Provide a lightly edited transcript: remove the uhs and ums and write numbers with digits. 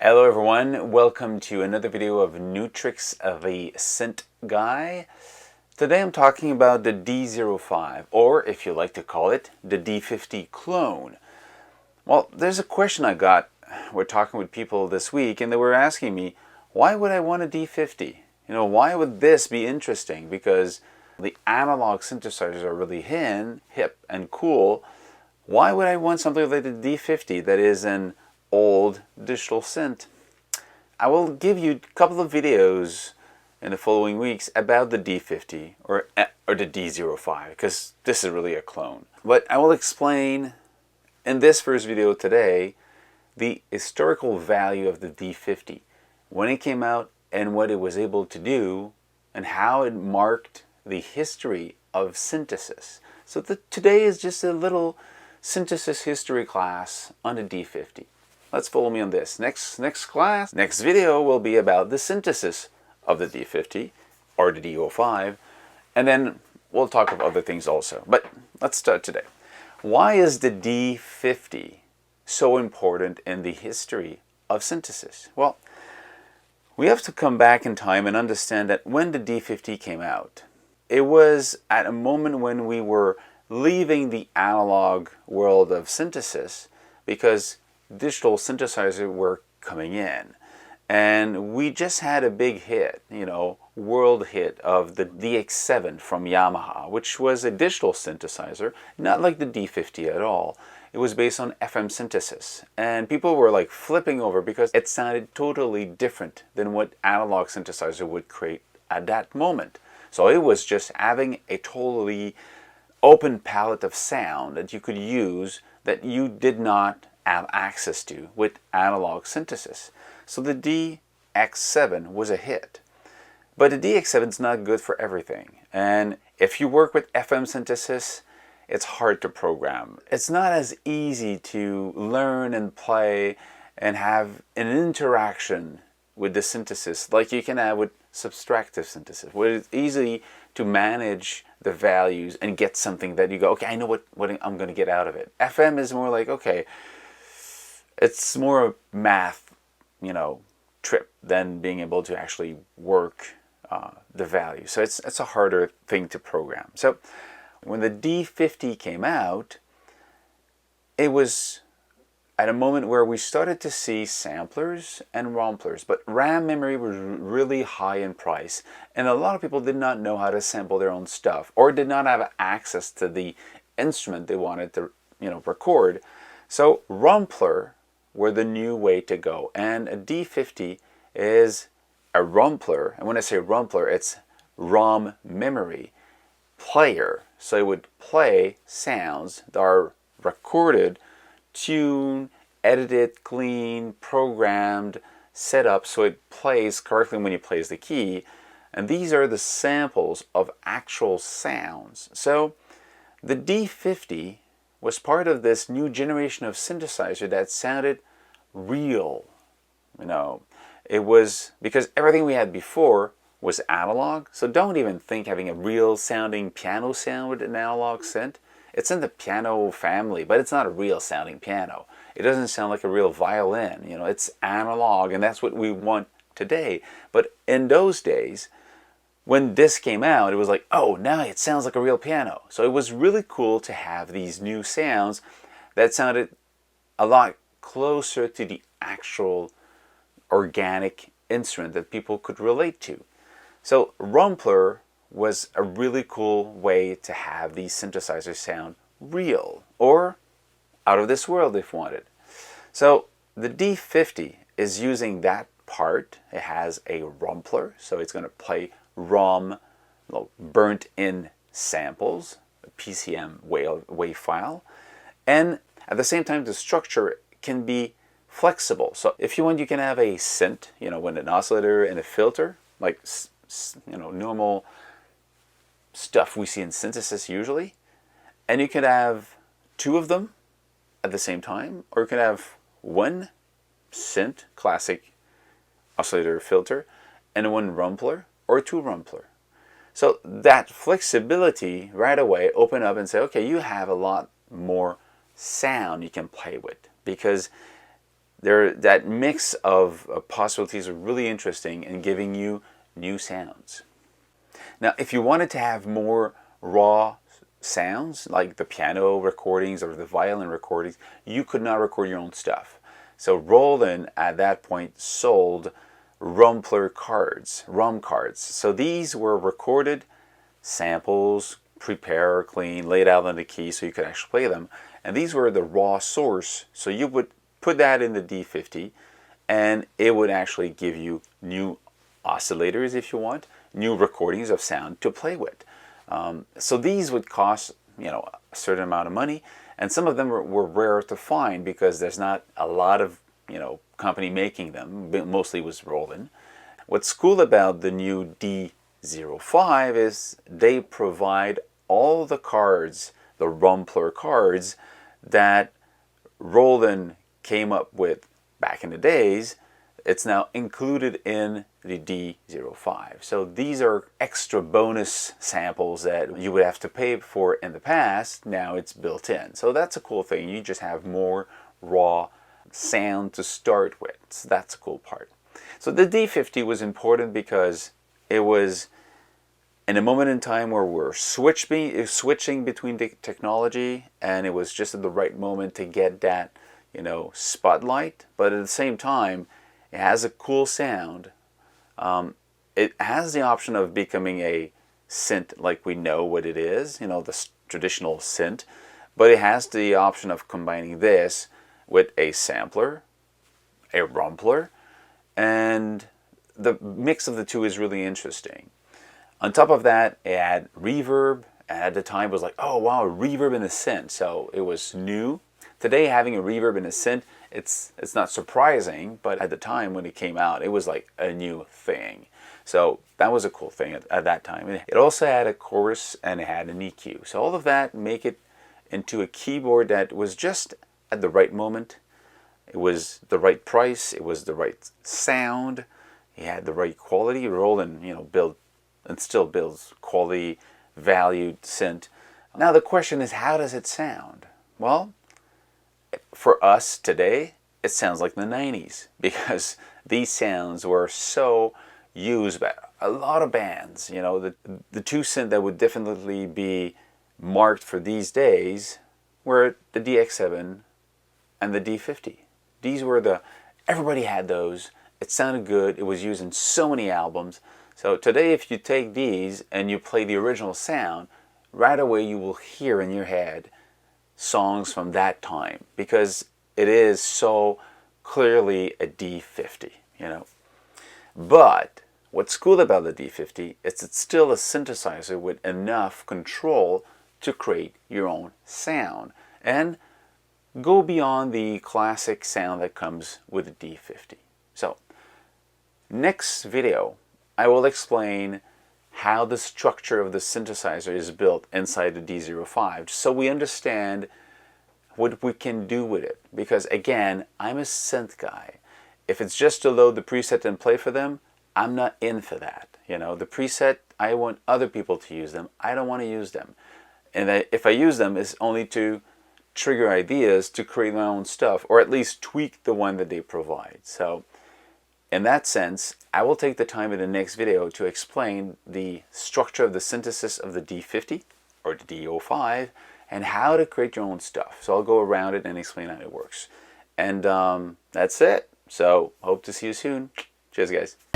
Hello everyone, welcome to another video of Nu-Trix, the synth guy. Today I'm talking about the D-05, or if you like to call it, the D-50 clone. Well, there's a question I got. We're talking with people this week and they were asking me, why would I want a D-50? Why would this be interesting? Because the analog synthesizers are really hip and cool. Why would I want something like the D-50 that is an old digital synth? I will give you a couple of videos in the following weeks about the D-50 or the D-05, because this is really a clone. But I will explain in this first video today the historical value of the D-50, when it came out and what it was able to do and how it marked the history of synthesis. So today is just a little synthesis history class on the D-50. Let's follow me on this. Next video will be about the synthesis of the D-50 or the D-05, and then we'll talk about other things also. But let's start today. Why is the D-50 so important in the history of synthesis? Well, we have to come back in time and understand that when the D-50 came out, it was at a moment when we were leaving the analog world of synthesis, because digital synthesizers were coming in, and we just had a big hit, world hit of the DX7 from Yamaha, which was a digital synthesizer, not like the D-50 at all. It was based on FM synthesis, and people were like flipping over because it sounded totally different than what analog synthesizer would create at that moment. So it was just having a totally open palette of sound that you could use that you did not have access to with analog synthesis. So the DX7 was a hit. But the DX7 is not good for everything. And if you work with FM synthesis, it's hard to program. It's not as easy to learn and play and have an interaction with the synthesis like you can have with subtractive synthesis, where it's easy to manage the values and get something that you go, okay, I know what I'm going to get out of it. FM is more like, okay, it's more a math, trip than being able to actually work the value. So it's a harder thing to program. So when the D-50 came out, it was at a moment where we started to see samplers and romplers, but RAM memory was really high in price, and a lot of people did not know how to sample their own stuff or did not have access to the instrument they wanted to record. So rompler were the new way to go, and a D-50 is a rompler, and when I say rompler, it's ROM memory player. So it would play sounds that are recorded, tuned, edited, clean, programmed, set up so it plays correctly when you plays the key, and these are the samples of actual sounds. So the D-50 was part of this new generation of synthesizer that sounded real. It was because everything we had before was analog, so don't even think having a real sounding piano sound with an analog synth. It's in the piano family, but it's not a real sounding piano. It doesn't sound like a real violin. It's analog, and that's what we want today. But in those days, when this came out, it was like, oh, now it sounds like a real piano. So it was really cool to have these new sounds that sounded a lot closer to the actual organic instrument that people could relate to. So rompler was a really cool way to have these synthesizers sound real or out of this world if wanted. So the D-50 is using that part. It has a rompler, so it's going to play ROM, burnt in samples, a PCM wave file, and at the same time the structure can be flexible. So if you want, you can have a synth, with an oscillator and a filter, like normal stuff we see in synthesis usually, and you could have two of them at the same time, or you could have one synth, classic oscillator filter, and one rumpler or two rumpler. So that flexibility right away open up and say, okay, you have a lot more sound you can play with, because that mix of possibilities are really interesting in giving you new sounds. Now, if you wanted to have more raw sounds, like the piano recordings or the violin recordings, you could not record your own stuff. So Roland at that point sold ROM cards. So these were recorded samples, prepare, clean, laid out on the key so you could actually play them. And these were the raw source. So you would put that in the D-50 and it would actually give you new oscillators, if you want, new recordings of sound to play with. So these would cost, a certain amount of money, and some of them were rare to find because there's not a lot of, company making them. Mostly was Roland. What's cool about the new D-05 is they provide all the cards, the ROM cards that Roland came up with back in the days. It's now included in the D-05. So these are extra bonus samples that you would have to pay for in the past. Now it's built in. So that's a cool thing. You just have more raw sound to start with. So that's a cool part. So the D-50 was important because it was in a moment in time where we're switching between the technology, and it was just at the right moment to get that, spotlight. But at the same time, it has a cool sound. It has the option of becoming a synth like we know what it is, the traditional synth, but it has the option of combining this with a sampler, a rumpler, and the mix of the two is really interesting. On top of that, it had reverb, and at the time it was like, oh wow, reverb in a synth, so it was new. Today, having a reverb in a synth, it's not surprising, but at the time when it came out, it was like a new thing. So that was a cool thing at that time. It also had a chorus and it had an EQ. So all of that make it into a keyboard that was just at the right moment. It was the right price. It was the right sound. It had the right quality. Roland, built and still builds quality, valued synth. Now the question is, how does it sound? Well, for us today, it sounds like the 90s because these sounds were so used by a lot of bands. The two synth that would definitely be marked for these days were the DX7 and the D-50. These were everybody had those. It sounded good. It was used in so many albums. So today, if you take these and you play the original sound, right away you will hear in your head songs from that time because it is so clearly a D-50, But what's cool about the D-50 is it's still a synthesizer with enough control to create your own sound and go beyond the classic sound that comes with the D-50. So, next video, I will explain how the structure of the synthesizer is built inside the D-05 so we understand what we can do with it. Because again, I'm a synth guy. If it's just to load the preset and play for them, I'm not in for that. The preset, I want other people to use them. I don't want to use them. And if I use them, it's only to trigger ideas to create my own stuff, or at least tweak the one that they provide. So in that sense, I will take the time in the next video to explain the structure of the synthesis of the D-50 or the D-05 and how to create your own stuff. So I'll go around it and explain how it works. And that's it. So hope to see you soon. Cheers, guys.